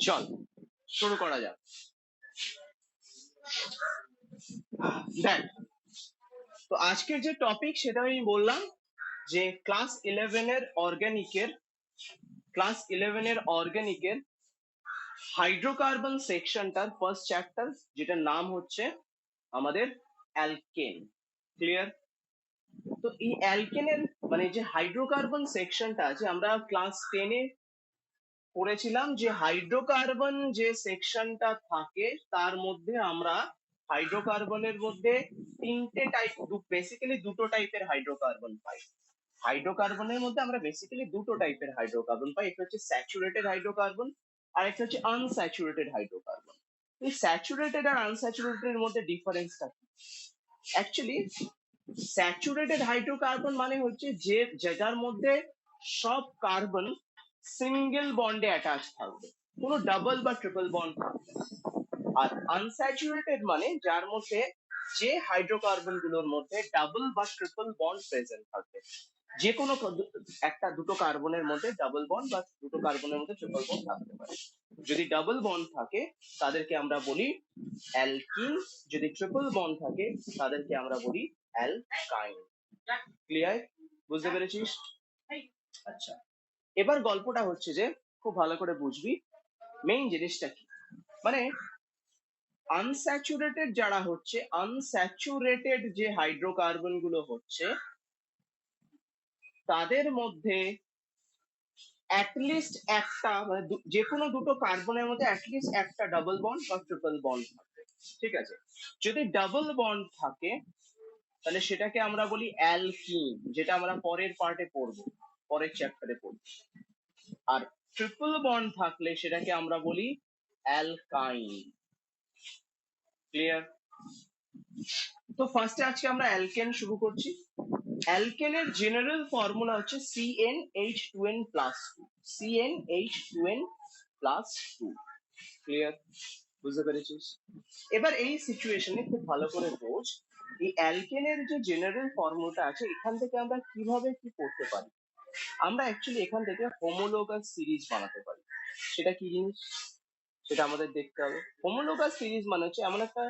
চল শুরু করা যাক। দেখ, তো আজকের যে টপিক সেটা আমি বললাম যে ক্লাস ইলেভেনের অর্গানিকের হাইড্রোকার্বন সেকশনটার ফার্স্ট চ্যাপ্টার, যেটার নাম হচ্ছে আমাদের অ্যালকেন। ক্লিয়ার? তো এই অ্যালকেনের মানে যে হাইড্রোকার্বন সেকশনটা আছে, আমরা ক্লাস 10-এ পড়েছিলাম যে হাইড্রোকার্বন যে সেকশনটা থাকে তার মধ্যে আমরা হাইড্রোকার্বনের মধ্যে তিনটে টাইপ, বেসিক্যালি দুটো টাইপের হাইড্রোকার্বন পাই। হাইড্রোকার্বনের মধ্যে আমরা বেসিক্যালি দুটো টাইপের হাইড্রোকার্বন পাই, একটা হচ্ছে স্যাচুরেটেড হাইড্রোকার্বন আর একটা হচ্ছে আনস্যাচুরেটেড হাইড্রোকার্বন। এই স্যাচুরেটেড আর আনস্যাচুরেটেড এর মধ্যে ডিফারেন্সটা কি? অ্যাকচুয়ালি স্যাচুরেটেড হাইড্রোকার্বন মানে হচ্ছে যে যেটার মধ্যে সব কার্বন সিঙ্গেল বন্ডে অ্যাটাচ থাকবে, কোনো ডাবল বা ট্রিপল বন্ড থাকবে না। আর আনস্যাচুরেটেড মানে যার মধ্যে যে হাইড্রোকার্বন গুলোর মধ্যে ডাবল বা ট্রিপল বন্ড প্রেজেন্ট থাকবে, যে কোনো একটা দুটো কার্বনের মধ্যে ডাবল বন্ড বা দুটো কার্বনের মধ্যে ট্রিপল বন্ড থাকতে পারে। যদি ডাবল বন্ড থাকে তাদেরকে আমরা বলি অ্যালকিন, যদি ট্রিপল বন্ড থাকে তাদেরকে আমরা বলি অ্যালকাইন। ক্লিয়ার? বুঝতে পেরেছিস? আচ্ছা, এবার গল্পটা হচ্ছে যে খুব ভালো করে বুঝবি মেইন জিনিসটা কি। মানে আনস্যাচুরেটেড যারা হচ্ছে, আনস্যাচুরেটেড যে হাইড্রোকার্বন গুলো হচ্ছে তাদের মধ্যে অ্যাটলিস্ট একটা মানে যে কোনো দুটো কার্বনের মধ্যে অ্যাটলিস্ট একটা ডাবল বন্ড বা ট্রিপল বন্ড থাকবে। ঠিক আছে? যদি ডাবল বন্ড থাকে তাহলে সেটাকে আমরা বলি অ্যালকিন, যেটা আমরা পরের পার্টে পড়বো, পরের চ্যাপ্টারে পড়বো। আর ট্রিপল বন্ড থাকলে সেটাকে আমরা বলি অ্যালকাইন। ক্লিয়ার? তো ফার্স্টে আজকে আমরা অ্যালকেন শুরু করছি। অ্যালকেনের জেনারেল ফর্মুলা হচ্ছে CnH2n+2, CnH2n+2। ক্লিয়ার? বুঝতে পেরেছিস? এবার এই সিচুয়েশনে খুব ভালো করে বোঝ, এই অ্যালকেনের যে জেনারেল ফর্মুলাটা আছে এখান থেকে আমরা কিভাবে কি করতে পারি। আমরা অ্যাকচুয়ালি এখান থেকে হোমোলোগাস সিরিজ বানাতে পারি। সেটা কি জিনিস সেটা আমাদের দেখতে হবে। হোমোলোগাস সিরিজ মানে হচ্ছে এমন একটা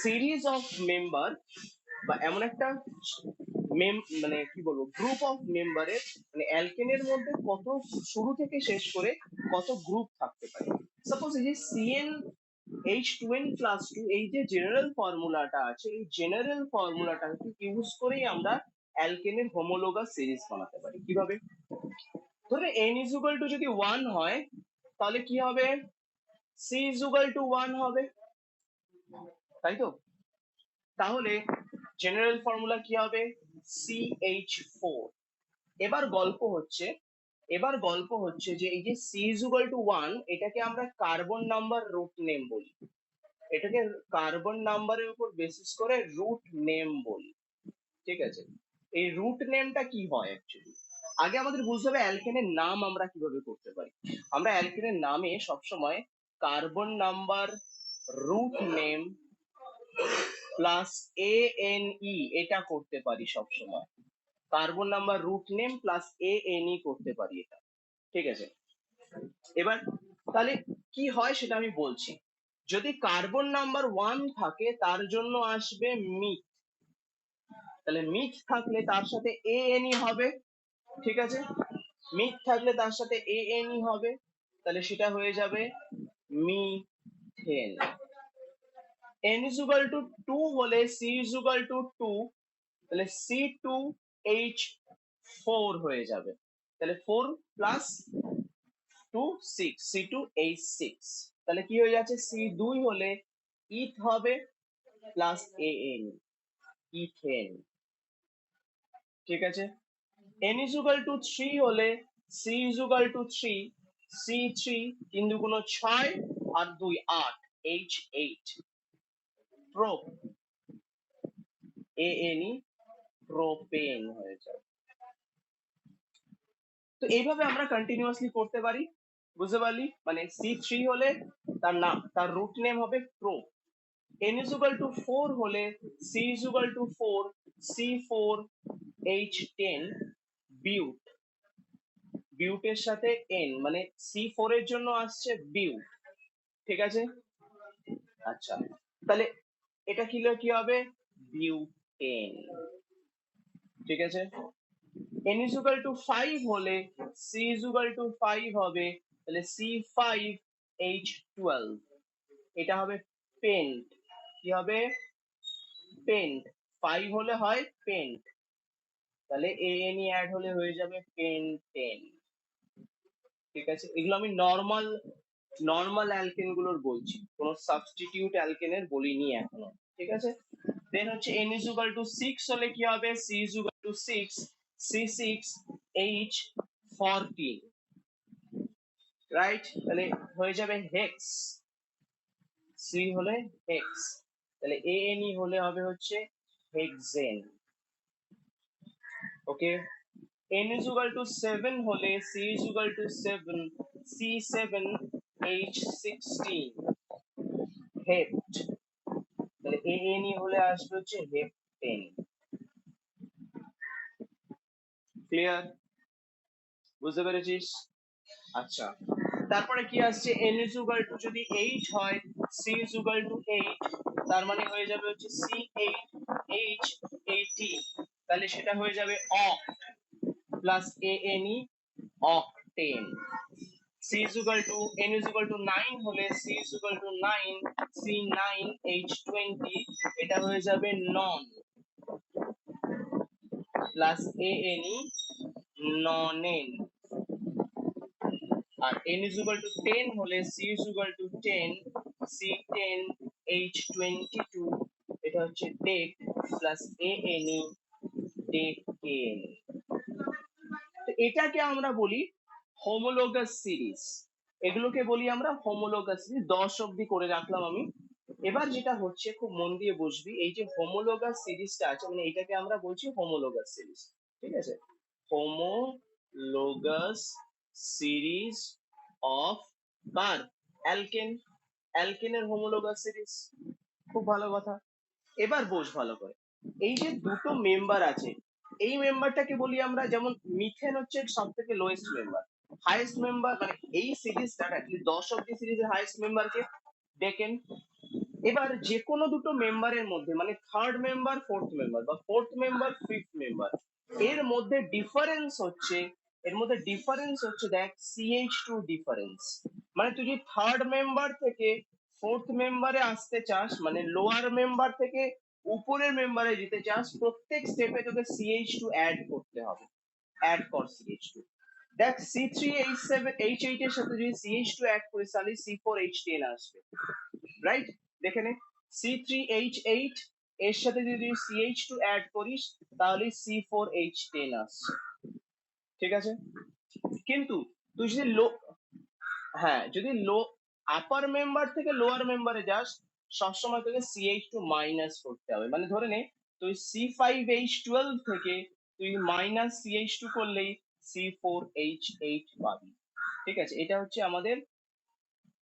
সিরিজ অফ মেম্বার বা এমন একটা মানে কি বলবো গ্রুপ অফ মেম্বারের, মানে অ্যালকেনের মধ্যে কত শুরু থেকে শেষ করে কত গ্রুপ থাকতে পারে। সাপোজ এই যে CnH2n+2 এই যে জেনারেল ফর্মুলাটা আছে, এই জেনারেল ফর্মুলাটা ইউজ করেই আমরা অ্যালকেনের হোমোলোগাস সিরিজ বানাতে পারি। কিভাবে? ধরে n=2 যদি 1 হয় তাহলে কি হবে? C=1 হবে, তাই তো? তাহলে জেনারেল ফর্মুলা কি হবে? CH4। এবার গল্প হচ্ছে যে এই যে C=1 এটাকে আমরা কার্বন নাম্বার রুট নেম বলি, এটাকে কার্বন নাম্বারের উপর বেসিস করে রুট নেম বলি। ঠিক আছে? এই রুট নেমটা কি হয় অ্যাকচুয়ালি? আগে আমাদের বুঝতে হবে অ্যালকেনের নাম আমরা কিভাবে করতে পারি। আমরা অ্যালকেনের নামে সবসময় carbon number root name plus ANE এটা করতে পারি সবসময়। Carbon number root name plus ANE করতে পারি এটা। ঠিক আছে? এবার তাহলে কি হয় সেটা আমি বলছি। যদি কার্বন নাম্বার 1 থাকে তার জন্য আসবে মিথ, তাহলে মিথ থাকলে তার সাথে ANE হবে। ঠিক আছে? মিথ থাকলে তার সাথে ANE হবে, তাহলে সেটা হয়ে যাবে মিথেন। n=2 হলে C=2, তাহলে C2H4 হয়ে যাবে। তাহলে 4 প্লাস 2 6, C2H6। তাহলে কি হয়ে যাচ্ছে? C2 হলে ইথ হবে প্লাস AN, ইথেন। ঠিক আছে? n=3 হলে C=3, C3 3 দুগুণ 6 আর 2 8, H8, প্রোপ, ANE, প্রোপেন হয়ে যাবে। তো এইভাবে আমরা কন্টিনিউয়াসলি করতে পারি। বুঝতে পারলি? মানে C3 হলে তার নাম, তার রুট নেম হবে প্রোপ। n=4 হলে C=4, C4H10, বিউট, বিউটের সাথে এন মানে C4 এর জন্য আসছে বিউ, ঠিক আছে। আচ্ছা, তাহলে এটা কি হবে, বিউটেন, ঠিক আছে। n is equal to 5 হলে c is equal to 5 হবে, তাহলে C5H12, এটা হবে পেন্ট, কি হবে, পেন্ট, 5 হলে হয় পেন্ট, তাহলে ANE অ্যাড হলে হয়ে যাবে পেন্টেন, ঠিক আছে। এগুলো আমি নর্মাল নর্মাল অ্যালকেন গুলোর বলছি, কোনো সাবস্টিটিউট অ্যালকেনের বলিনি এখনো, ঠিক আছে। দেন হচ্ছে n is equal to 6 হলে কি হবে, c is equal to 6, C6H14, right, তাহলে হয়ে যাবে হেক্স, সি হলে হেক্স, তাহলে ANE হলে হবে হচ্ছে hexane, okay. n is equal to 7 হলে c is equal to 7, C7H16, হেপ্ট, তাহলে ANE হলে আসবে হচ্ছে হেপ্টেন, ক্লিয়ার, বুঝতে পেরেছিস? আচ্ছা, তারপরে কি আসছে, n is equal to যদি 8 হয়, c is equal to 8, তার মানে হয়ে যাবে হচ্ছে C8H18, তাহলে সেটা হয়ে যাবে oct plus ANE, octane. c is equal to n is equal to 9 হলে c is equal to 9, C9H20, এটা হয়ে যাবে নন প্লাস ANE, ননেন। আর n is equal to 10 হলে c is equal to 10, C10H22, এটা হচ্ছে ডেক প্লাস ANE, ডেকেন। তো এটাকে আমরা বলি হোমোলোগাস সিরিজ, এগুলোকে বলি আমরা হোমোলোগাস সিরিজ, 10 অব্দি করে রাখলাম আমি। এবার যেটা হচ্ছে, খুব মন দিয়ে বুঝবি, এই যে হোমোলোগাস সিরিজটা আছে, মানে এটাকে আমরা বলছি হোমোলোগাস সিরিজ, ঠিক আছে। হোমোলোগাস সিরিজ অফ কার, অ্যালকেন, অ্যালকেনের হোমোলোগাস সিরিজ, খুব ভালো কথা। এবার বোঝ ভালো করে, এই যে দুটো মেম্বার আছে, এই মেম্বারটাকে বলি আমরা, যেমন মিথেন হচ্ছে সব থেকে লোয়েস্ট মেম্বার, হাইয়েস্ট মেম্বার, মানে এই সিরিজটা 10 অব্দি সিরিজের হাইয়েস্ট মেম্বারকে ডেকেন। এবার যে কোনো দুটো মেম্বারের মধ্যে, মানে থার্ড মেম্বার ফোর্থ মেম্বার বা ফোর্থ মেম্বার ফিফথ মেম্বার, এর মধ্যে ডিফারেন্স হচ্ছে, দেখ CH2 ডিফারেন্স, মানে তুই যদি থার্ড মেম্বার থেকে ফোর্থ মেম্বারে আসতে চাস, মানে লোয়ার মেম্বার থেকে উপরের মেম্বারে যেতে চাস, প্রত্যেক স্টেপে তোকে CH2 অ্যাড করতে হবে, অ্যাড কর CH2। দেখ C3H7H8 এর সাথে যদি CH2 অ্যাড করিস তাহলে C4H10 আসবে, রাইট, দেখে নে, C3H8 এর সাথে যদি CH2 অ্যাড করিস তাহলে C4H10 আসছে, ঠিক আছে। কিন্তু তুই যদি হ্যাঁ, যদি আপার মেম্বার থেকে লোয়ার মেম্বারে যাস, সবসময় তোকে CH2 মাইনাস করতে হবে, মানে ধরে নে তুই C5H12 থেকে তুই মাইনাস CH2 করলেই C4H8 পাবি, ঠিক আছে। এটা হচ্ছে আমাদের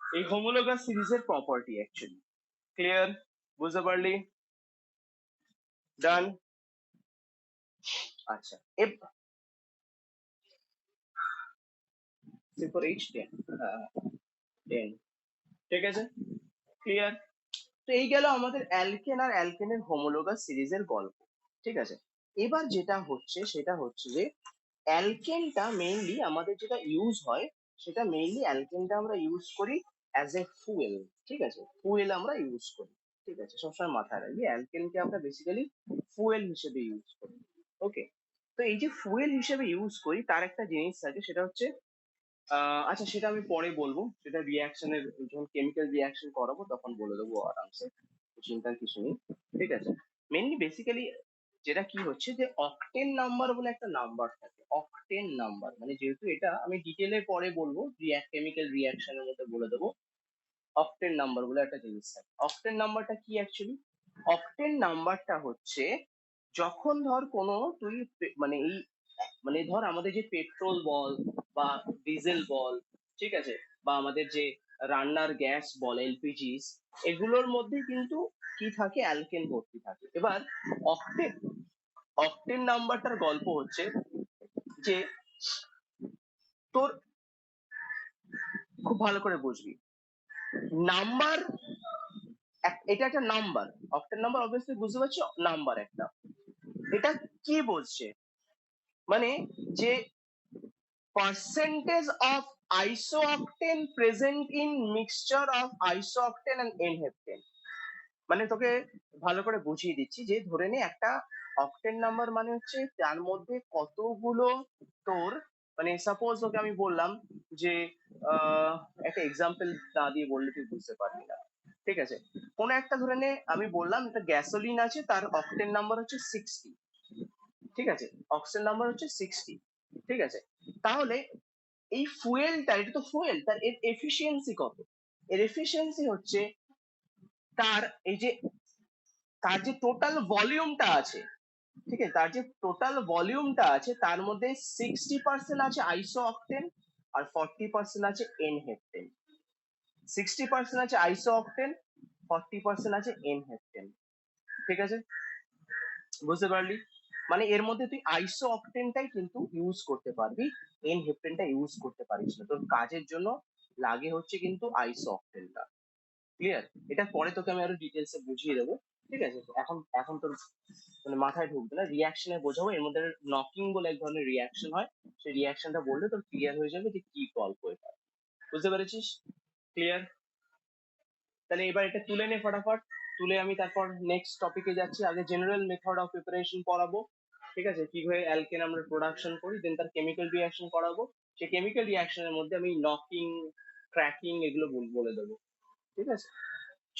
এই হোমোলোগাস সিরিজের প্রপার্টি অ্যাকচুয়ালি, ক্লিয়ার, বুঝতে পারলি, ডান। আচ্ছা, C4H10, হ্যাঁ 10, ঠিক আছে, ক্লিয়ার। তো এই গেল আমাদের অ্যালকেন আর অ্যালকেনের হোমোলোগাস সিরিজের গল্প, ঠিক আছে। এবার যেটা হচ্ছে সেটা হচ্ছে যে অ্যালকেনটা মেইনলি আমাদের যেটা ইউজ হয়, সেটা মেইনলি অ্যালকেনটা আমরা ইউজ করি অ্যাজ এ ফুয়েল, ঠিক আছে, ফুয়েল আমরা ইউজ করি, ঠিক আছে, সবসময় মাথায় রাখবি অ্যালকেনকে আমরা বেসিক্যালি ফুয়েল হিসেবে ইউজ করি, ওকে। তো এই যে ফুয়েল হিসেবে ইউজ করি, তার একটা জিনিস থাকে, সেটা হচ্ছে আচ্ছা সেটা আমি পরে বলবো, সেটা রিয়াকশনের, যখন কেমিক্যাল রিয়াকশন করাবো তখন বলে দেবো আরামসে, চিন্তার কিছু নেই, ঠিক আছে। মেনলি বেসিক্যালি যেটা কি হচ্ছে, যে অকটেন নাম্বার বলে একটা নাম্বার থাকে, অকটেন নাম্বার, মানে যেহেতু এটা আমি ডিটেলে পরে বলবো, কেমিক্যাল রিয়াকশনের মধ্যে বলে দেবো, অকটেন নাম্বার বলে একটা জিনিস থাকে। অকটেন নাম্বারটা কি অ্যাকচুয়ালি, অকটেন নাম্বারটা হচ্ছে, যখন ধর কোনো তুই মানে এই, মানে ধর আমাদের যে পেট্রোল বল বা ডিজেল বল, ঠিক আছে, বা আমাদের যে রান্নার গ্যাস বল, এলপিজি, এগুলোর মধ্যে কিন্তু কি থাকে, অ্যালকেন ভর্তি থাকে। এবার অকটেন অকটেন নাম্বারটার গল্প হচ্ছে যে তোর খুব ভালো করে বুঝবি, নাম্বার, এটা একটা নাম্বার, অক্টেন নাম্বার অবভিয়াসলি বুঝতে পারছো, নাম্বার একটা, এটা কি বলছে, মানে যে percentage of isooctane present in mixture of isooctane and n-heptane, মানে তোকে ভালো করে বুঝিয়ে দিচ্ছি যে ধরে নে একটা অক্টেন নাম্বার মানে হচ্ছে তার মধ্যে কতগুলো তোর, মানে সাপোজ তোকে আমি বললাম যে একটা এক্সাম্পল না দিয়ে বললে তুই বুঝতে পারবি না, ঠিক আছে, কোন একটা ধরে নে আমি বললাম একটা গ্যাসোলিন আছে তার অক্টেন নাম্বার হচ্ছে 60, ঠিক আছে, অক্টেন নাম্বার হচ্ছে 60, ঠিক আছে, তাহলে এই ফুয়েলটা, এটা তো ফুয়েল, তার এর এফিসিয়েন্সি কত, এর এফিসিয়েন্সি হচ্ছে তার এই যে তার যে টোটাল ভলিউমটা আছে, ঠিক আছে, তার যে টোটাল ভলিউমটা আছে তার মধ্যে 60% আছে আইসো অক্টেন আর 40% আছে এন হেপ্টেন, 60% আছে আইসো অক্টেন, 40% আছে এন হেপ্টেন, ঠিক আছে, বুঝতে পারলি, মানে এর মধ্যে তুই আইসো অক্টেনটাই কিন্তু ইউজ করতে পারবি, এন হেপ্টেনটা ইউজ করতে পারিস না, তোর কাজের জন্য লাগে হচ্ছে কিন্তু আইসো অক্টেনটা, ক্লিয়ার, এটা পরে তোকে আমি আরো ডিটেলসে বুঝিয়ে দেবো, ঠিক আছে, এখন এখন তোর মানে মাথায় ঢুকবে না, রিয়াকশনে বোঝাবো, এর মধ্যে নকিং বলে এক ধরনের রিয়াকশন হয়, সেই রিয়াকশনটা বললে তোর ক্লিয়ার হয়ে যাবে যে কি গল্প এটা, বুঝতে পেরেছিস, ক্লিয়ার, তাহলে এবার এটা তুলে নে ফটাফট, তুলে আমি তারপর নেক্সট টপিকে যাচ্ছি, আগে জেনারেল মেথড অফ প্রিপারেশন পড়াবো, ঠিক আছে, কিভাবে অ্যালকেন আমরা প্রোডাকশন করি, দেন তার কেমিক্যাল রিয়াকশন করাবো, সেই কেমিক্যাল রিয়াকশনের মধ্যে আমি নকিং, ক্র্যাকিং এগুলো বলে দেবো, ঠিক আছে,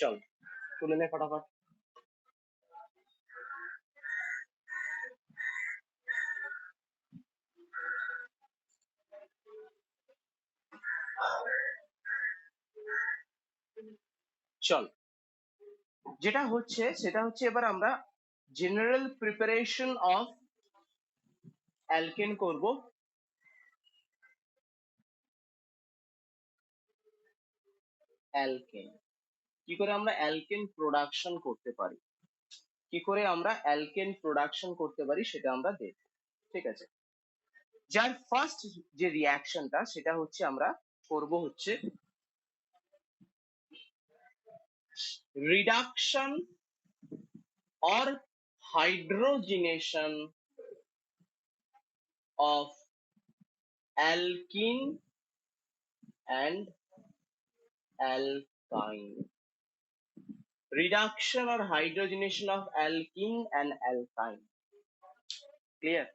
চল তুলে নে ফটাফট। চল, যেটা হচ্ছে সেটা হচ্ছে এবার আমরা জেনারেল প্রিপারেশন অফ অ্যালকেন করব, অ্যালকেন কি করে আমরা অ্যালকেন প্রোডাকশন করতে পারি, কি করে আমরা অ্যালকেন প্রোডাকশন করতে পারি সেটা আমরা দেখব, ঠিক আছে, যার ফার্স্ট যে রিয়াকশনটা সেটা হচ্ছে আমরা করব হচ্ছে reduction or hydrogenation of alkyne and অ্যালকাইন, reduction or hydrogenation of alkene and alkyne, clear,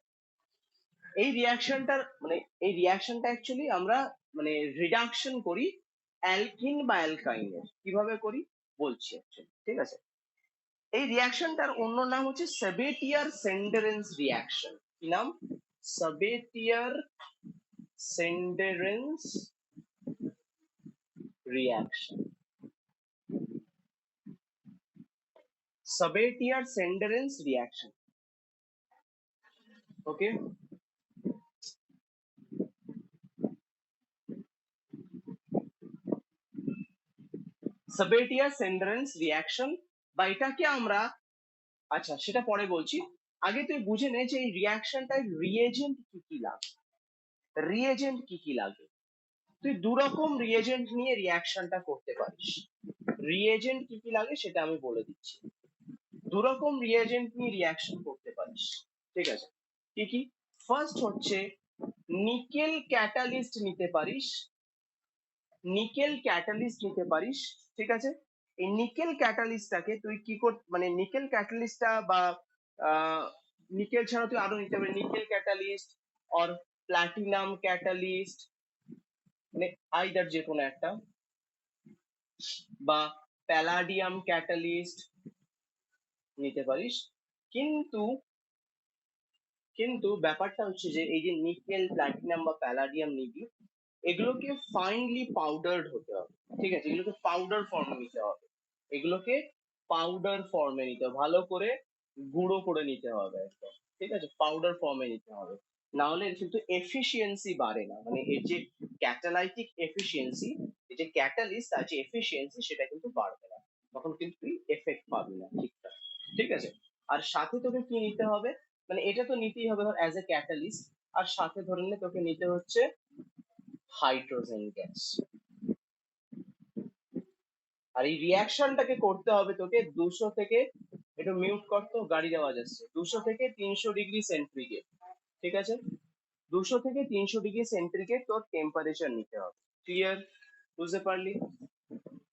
এই রিয়াকশনটার মানে এই রিয়াকশনটা অ্যাকচুয়ালি আমরা মানে রিডাকশন করি অ্যালকিন বা অ্যালকাইনের, কিভাবে করি বলছি actually, ঠিক আছে, এই রিয়াকশনটার অন্য নাম হচ্ছে সেবেটিয়ার সেন্ডারেন্স রিয়াকশন, কি নাম, সেবেটিয়ার সেন্ডারেন্স রিয়াকশন, সেবেটিয়ার সেন্ডারেন্স রিয়াকশন, ওকে, সেবেটিয়ার সেন্ডারেন্স রিয়াকশন, বা এটাকে আমরা, আচ্ছা সেটা পরে বলছি, আগে তুই বুঝে নে যে এই রিয়াকশনটায় রিএজেন্ট কি কি লাগে, রিএজেন্ট কি কি লাগে, তুই দু রকম রিএজেন্ট নিয়ে রিয়াকশনটা করতে পারিস, রিএজেন্ট কি কি লাগে সেটা আমি বলে দিচ্ছি, দু রকম রিএজেন্ট নিয়ে রিয়াকশন করতে পারিস, ঠিক আছে, কি কি, ফার্স্ট হচ্ছে নিকেল ক্যাটালিস্ট নিতে পারিস, নিকেল ক্যাটালিস্ট নিতে পারিস, ঠিক আছে, এই নিকেল ক্যাটালিস্টটাকে তুই কি কর, মানে নিকেল ক্যাটালিস্টটা বা নিকেল ছাড়া তুই আরো নিতে পারিস, nickel catalyst or platinum catalyst, মানে আইদার যে কোনো একটা, বা প্যালাডিয়াম ক্যাটালিস্ট নিতে পারিস, কিন্তু কিন্তু ব্যাপারটা হচ্ছে যে এই যে নিকেল প্লাটিনাম বা প্যালাডিয়াম নিবি, এগুলোকে ফাইনলি পাউডার্ড হতে হবে, ঠিক আছে, এগুলোকে পাউডার ফর্মে নিতে হবে, এগুলোকে পাউডার ফর্মে নিতে হবে, ভালো করে গুঁড়ো করে নিতে হবে একদম, ঠিক আছে, পাউডার ফর্মে নিতে হবে, না হলে এর কিন্তু এফিসিয়েন্সি বাড়ে না, মানে এর যে ক্যাটালাইটিক এফিসিয়েন্সি, এই যে ক্যাটালিস্ট আর যে এফিসিয়েন্সি সেটা কিন্তু বাড়বে না, তখন কিন্তু তুই এফেক্ট পাবি না ঠিকঠাক, ঠিক আছে, আর সাথে তোকে কি নিতে হবে, মানে এটা তো নিতেই হবে ধর অ্যাজ এ ক্যাটালিস্ট, আর সাথে ধরে নে তোকে নিতে হচ্ছে হাইড্রোজেন গ্যাস। আর এই রিয়াকশনটাকে করতে হবে তোকে 200 থেকে, একটু মিউট করতো, গাড়ি আওয়াজ আসছে, 200 থেকে 300 ডিগ্রি সেন্টিগ্রেড, ঠিক আছে? 200 থেকে 300 ডিগ্রি সেন্টিগ্রেড তোর টেম্পারেচার নিতে হবে। ক্লিয়ার? বুঝতে পারলি?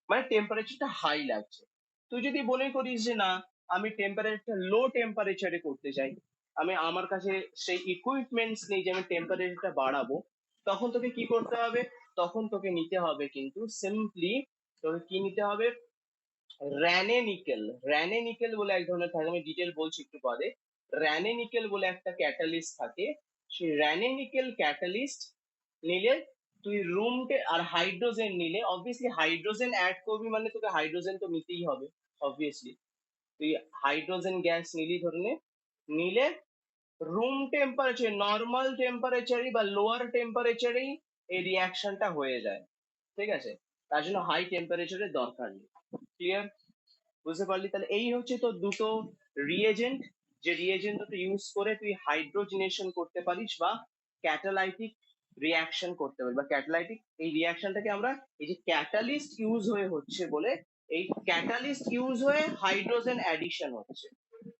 মানে টেম্পারেচারটা হাই লাগছে। তুই যদি মনে করিস যে না, আমি টেম্পারেচারটা লো টেম্পারেচারে করতে চাই, আমি আমার কাছে সেই ইকুইপমেন্টস নেই যে আমি টেম্পারেচারটা বাড়াবো, তখন তোকে কি করতে হবে? তখন তোকে নিতে হবে কিন্তু সিম্পলি, তোকে কি নিতে হবে? র্যানে নিকেল। র্যানে নিকেল বলে এক ধরনের থাকে, আমি ডিটেল বলছি একটু পরে। র্যানে নিকেল বলে একটা ক্যাটালিস্ট থাকে, সেই র্যানে নিকেল ক্যাটালিস্ট নিলে তুই আর হাইড্রোজেন নিলে, অবভিয়াসলি হাইড্রোজেন অ্যাড করবি মানে তোকে হাইড্রোজেন তো নিতেই হবে অবভিয়াসলি। তুই হাইড্রোজেন গ্যাস নিলি ধরে নে, নিলে রুম টেম্পারেচার, নর্মাল টেম্পারেচারই বা লোয়ার টেম্পারেচারেই এই রিয়াকশনটা হয়ে যায়, ঠিক আছে? তার জন্য হাই টেম্পারেচারের দরকার নেই। ক্লিয়ার? বুঝতে পারলি? তাহলে এই হচ্ছে তো দুটো রিয়েজেন্ট, যে রিয়েজেন্ট দুটো ইউজ করে তুই হাইড্রোজিনেশন করতে পারিস বা ক্যাটালাইটিক রিয়াকশন করতে পারিস, বা ক্যাটালাইটিক এই রিয়াকশনটাকে আমরা, এই যে ক্যাটালিস্ট ইউজ হয়ে হচ্ছে বলে, এই ক্যাটালিস্ট ইউজ হয়ে হাইড্রোজেন অ্যাডিশন হচ্ছে,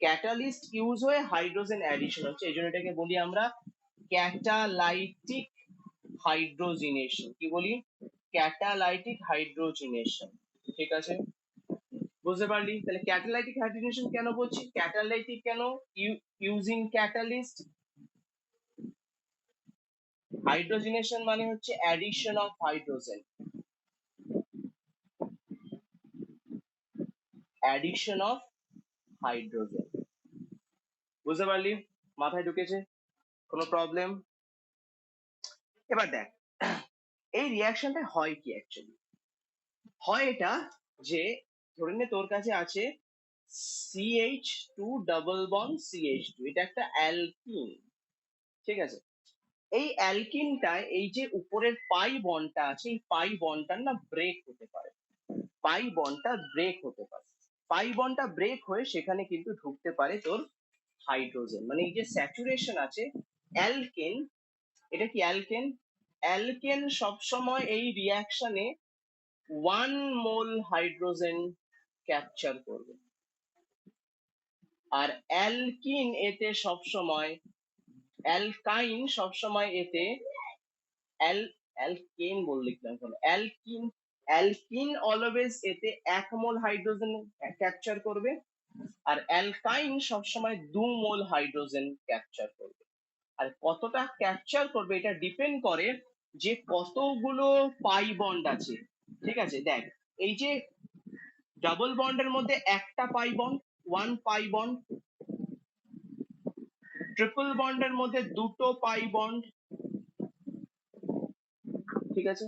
ক্যাটালিস্ট ইউজ হয়ে হাইড্রোজেন অ্যাডিশন হচ্ছে, এই জন্য এটাকে বলি আমরা ক্যাটালাইটিক হাইড্রোজিনেশন। কি বলি? Catalytic hydrogenation. ঠিক আছে? বুঝতে পারলি? তাহলে ক্যাটালাইটিক হাইড্রোজেনেশন কেন বলছি? ক্যাটালাইটিক কেন? Using catalyst. হাইড্রোজেনেশন মানে হচ্ছে addition of hydrogen, addition of hydrogen. বুঝতে পারলি? মাথায় ঢুকেছে? কোনো প্রবলেম? এবার দেখ, এই রিয়াকশনটা হয় কি অ্যাকচুয়ালি? হয় এটা যে, ধরে নে তোর কাছে আছে CH2 ডাবল বন্ড CH2, এটা একটা অ্যালকিন, ঠিক আছে? এই অ্যালকিনটায় এই যে উপরের পাই বন্ডটা আছে, এই পাই বন্ডটার না ব্রেক হতে পারে, পাই বন্ডটা ব্রেক হতে পারে, পাই বন্ডটা ব্রেক হয়ে সেখানে কিন্তু ঢুকতে পারে তোর হাইড্রোজেন। মানে এই যে স্যাচুরেশন আছে অ্যালকেন, এটা কি অ্যালকেন? অ্যালকেন সবসময় এই রিয়াকশনে 1 মোল হাইড্রোজেন ক্যাপচার করবে, আর অ্যালকিন এতে সবসময়, অ্যালকাইন সবসময় এতে, অ্যালকেন বলে লিখলাম কেন, অ্যালকিন, অ্যালকিন অলওয়েজ এতে 1 মোল হাইড্রোজেন ক্যাপচার করবে, আর অ্যালকাইন সবসময় 2 মোল হাইড্রোজেন ক্যাপচার করবে। আর কতটা ক্যাপচার করবে এটা ডিপেন্ড করে যে কতগুলো পাই বন্ড আছে, ঠিক আছে? দেখ, এই যে ডাবল বন্ডের মধ্যে একটা pi bond, 1 pi bond, triple বন্ডের মধ্যে 2 পাই বন্ড, ঠিক আছে?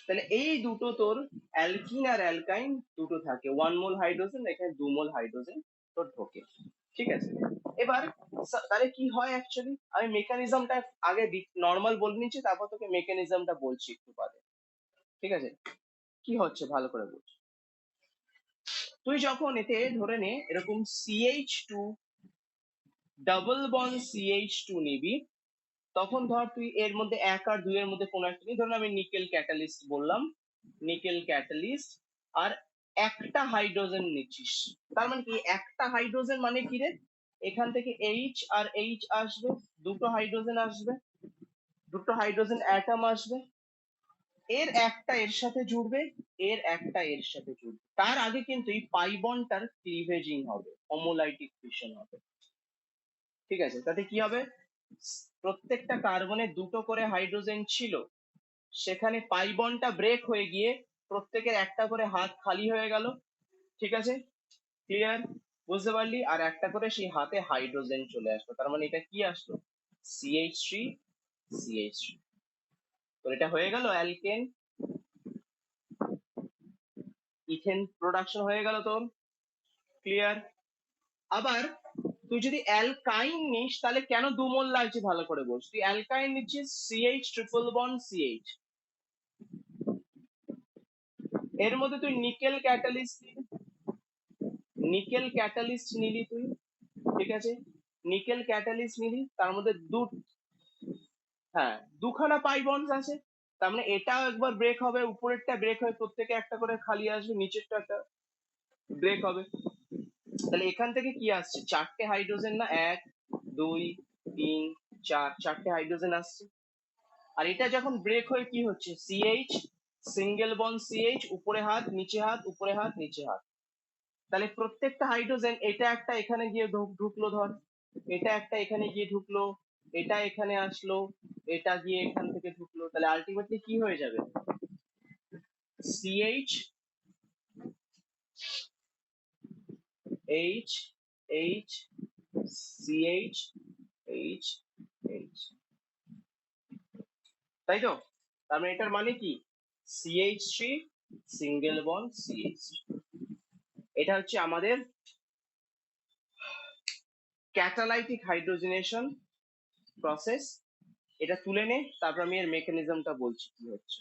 তাহলে এই দুটো তোর অ্যালকিন আর অ্যালকাইন দুটো থাকে, 1 মোল হাইড্রোজেন, এখানে 2 মোল হাইড্রোজেন তোর ঢোকে, ঠিক আছে? এবার তাহলে কি হয় অ্যাকচুয়ালি, আমি মেকানিজমটা আগে নর্মাল বলে নিচ্ছি, তারপর তোকে মেকানিজমটা বলছি একটু বাদে, ঠিক আছে? কি হচ্ছে ভালো করে বুঝ। তুই যখন এতে ধরে নে এরকম CH2 ডাবল বন্ড CH2 নিবি, তখন ধর তুই এর মধ্যে 1 আর 2 এর মধ্যে কোনো একটা নিবি, ধরুন আমি নিকেল ক্যাটালিস্ট বললাম, নিকেল ক্যাটালিস্ট, আর একটা হাইড্রোজেন নিচ্ছিস, তার মানে কি একটা হাইড্রোজেন মানে কি রে? এখান থেকে H আর H আসবে, দুটো হাইড্রোজেন আসবে, দুটো হাইড্রোজেন অ্যাটম আসবে, এর একটা এর সাথে জুড়বে, এর একটা এর সাথে জুড়বে, তার আগে কিন্তু এই পাই বন্ডটার ক্লিভেজিং হবে, হোমোলাইটিক ফিশন হবে, ঠিক আছে? তাতে কি হবে? প্রত্যেকটা কার্বনে দুটো করে হাইড্রোজেন ছিল, সেখানে পাই বন্ডটা ব্রেক হয়ে গিয়ে প্রত্যেকের একটা করে হাত খালি হয়ে গেল, ঠিক আছে? ক্লিয়ার? বুঝতে পারলি? আর একটা করে সেই হাতে হাইড্রোজেন চলে আসলো, তার মানে এটা কি আসলো? CH3 CH3। তো এটা হয়ে গেল অ্যালকেন, ইথেন প্রোডাকশন হয়ে গেল তোর। ক্লিয়ার? আবার তুই যদি অ্যালকাইন নিস তাহলে কেন 2 মোল লাগছে ভালো করে বল। তুই অ্যালকাইন নিচ্ছিস CH ট্রিপল বন্ড CH, এর মধ্যে তুই নিকেল ক্যাটালিস্ট, নিকেল ক্যাটালিস্ট নিলি তুই, ঠিক আছে? নিকেল ক্যাটালিস্ট নিলি, তার মধ্যে হ্যাঁ, দুখানা পাই বন্ড আছে, তার মানে এটাও একবার ব্রেক হবে, উপরেরটা ব্রেক হয়ে প্রত্যেকে একটা করে খালি আসবে, নিচেরটা একটা ব্রেক হবে। তাহলে এখান থেকে কি আসছে, চারটে হাইড্রোজেন না, এক দুই তিন চার, চারটে হাইড্রোজেন আসছে। আর এটা যখন ব্রেক হয়ে কি হচ্ছে, সিএইচ, সিঙ্গেল বন্ড সিএইচ, উপরে হাত নিচে হাত, উপরে হাত নিচে হাত। তাহলে প্রত্যেকটা হাইড্রোজেন, এটা একটা এখানে গিয়ে ঢুকলো ধর, এটা একটা এখানে গিয়ে ঢুকলো, এটা এখানে আসলো, এটা গিয়ে এখান থেকে ঢুকলো, তাহলে আলটিমেটলি কি হয়ে যাবে, CH H H CH H H, তাই তো? তার মানে এটার মানে কি, CH three single bond CH. এটা হচ্ছে আমাদের ক্যাটালাইটিক হাইড্রোজেনেশন প্রসেস। এটা তুলে নে, তারপর আমি এর মেকানিজমটা বলছি কি হচ্ছে,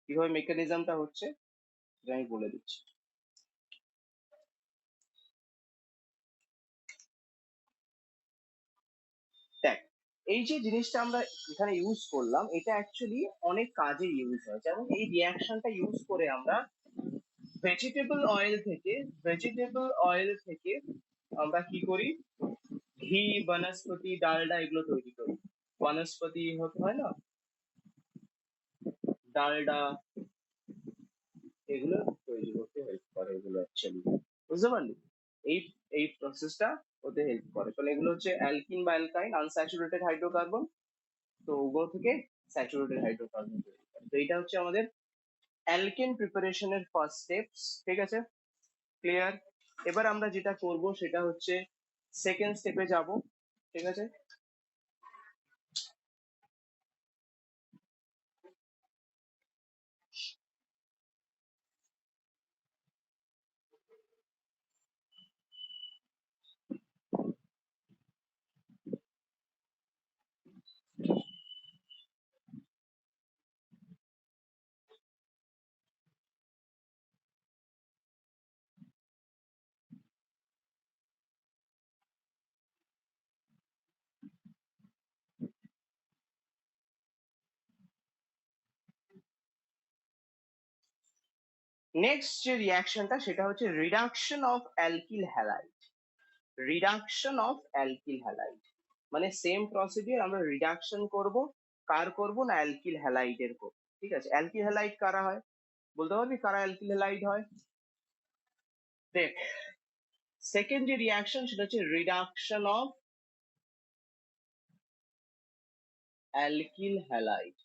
কিভাবে মেকানিজমটা হচ্ছে এটা আমি বলে দিচ্ছি। দেখ, এই যে জিনিসটা আমরা এখানে ইউজ করলাম, এটা অ্যাকচুয়ালি অনেক কাজে ইউজ হয়। যেমন এই রিয়াকশনটা ইউজ করে আমরা ভেজিটেবল অয়েল থেকে, ভেজিটেবল অয়েল থেকে আমরা কি করি, ঘি, বনস্পতি, ডালডা এগুলো তৈরি করি। বনস্পতি হতে হয় না, ডালডা, এগুলো তৈরি করতে হেল্প করে এগুলো অ্যাকচুয়ালি, বুঝতে পারলি? এই এই প্রসেসটা ওতে হেল্প করে। তাহলে এগুলো হচ্ছে অ্যালকিন বা অ্যালকাইন, আনস্যাচুরেটেড হাইড্রোকার্বন। তো ওগুলো থেকে স্যাচুরেটেড হাইড্রোকার্বন তৈরি করে। তো এটা হচ্ছে আমাদের অ্যালকেন প্রিপারেশনের ফার্স্ট স্টেপস, ঠিক আছে? ক্লিয়ার? এবার আমরা যেটা করব সেটা হচ্ছে সেকেন্ড স্টেপে যাব, ঠিক আছে? নেক্সট যে রিয়াকশনটা সেটা হচ্ছে reduction of alkyl halide. Reduction of alkyl halide মানে সেম প্রসিডিউর, আমরা রিডাকশন করব, কার করব না, অ্যালকিল হ্যালাইডের করব। ঠিক আছে, অ্যালকিল হ্যালাইড কারা হয়, বলতে পারবি কারা অ্যালকিল হ্যালাইড হয়? দেখ, সেকেন্ড যে রিয়াকশন সেটা হচ্ছে reduction of alkyl halide.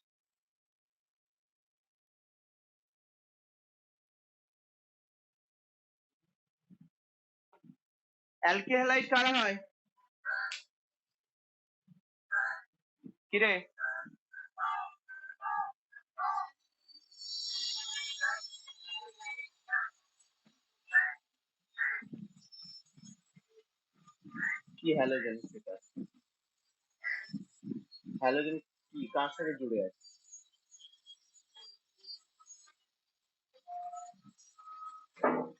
Alkyl halide কারা হয়, কিরে? কি হ্যালোজেন, সেটা হ্যালোজেন কি কার সাথে জুড়ে আছে?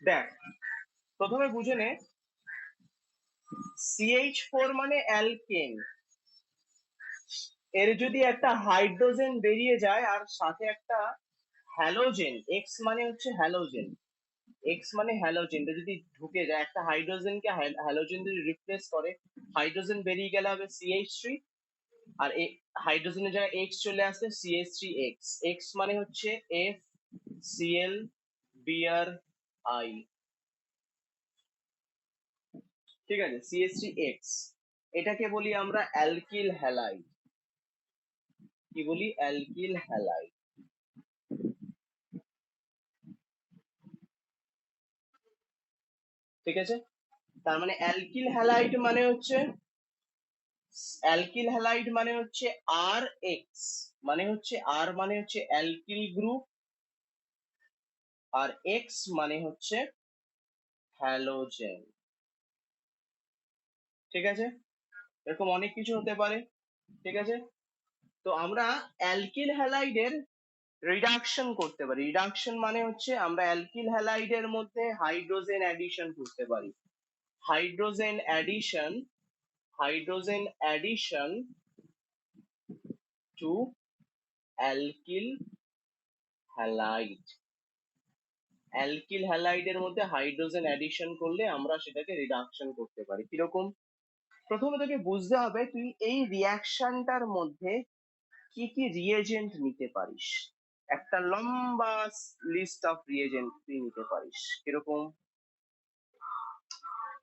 দেখ, প্রথমে বুঝে নে, CH4 মানে অ্যালকেন, এর যদি একটা হাইড্রোজেন বেরিয়ে যায় আর সাথে একটা হ্যালোজেন, এক্স মানে হচ্ছে হ্যালোজেন, এক্স মানে হ্যালোজেন যদি ঢুকে যায়, একটা হাইড্রোজেনকে হ্যালোজেন যদি রিপ্লেস করে, হাইড্রোজেন বেরিয়ে গেলে হবে CH3, আর হাইড্রোজেনের জায়গায় এক্স চলে আসছে, CH3X, এক্স মানে হচ্ছে FCl, Br, I, ঠিক আছে, CH3X, এটাকে বলি আমরা অ্যালকিল হ্যালাইড। কি বলি, অ্যালকিল হ্যালাইড, ঠিক আছে? তার মানে অ্যালকিল হ্যালাইড মানে হচ্ছে, অ্যালকিল হ্যালাইড মানে হচ্ছে Rx, মানে হচ্ছে আর মানে হচ্ছে অ্যালকিল গ্রুপ, আর এক্স মানে হচ্ছে হ্যালোজেন, ঠিক আছে? এরকম অনেক কিছু হতে পারে, ঠিক আছে? তো আমরা অ্যালকিল হ্যালাইডের রিডাকশন করতে পারি। রিডাকশন মানে হচ্ছে আমরা অ্যালকিল হ্যালাইডের মধ্যে হাইড্রোজেন অ্যাডিশন করতে পারি। Hydrogen addition, hydrogen addition to alkyl halide. Alkyl হ্যালাইডের মধ্যে হাইড্রোজেন অ্যাডিশন করলে আমরা সেটাকে রিডাকশন করতে পারি। কিরকম? প্রথমে তোকে বুঝতে হবে তুই এই রিয়াকশনটার মধ্যে কি কি রিয়েজেন্ট নিতে পারিস। একটা লম্বা লিস্ট অফ রিয়েজেন্ট তুই নিতে পারিস। কিরকম?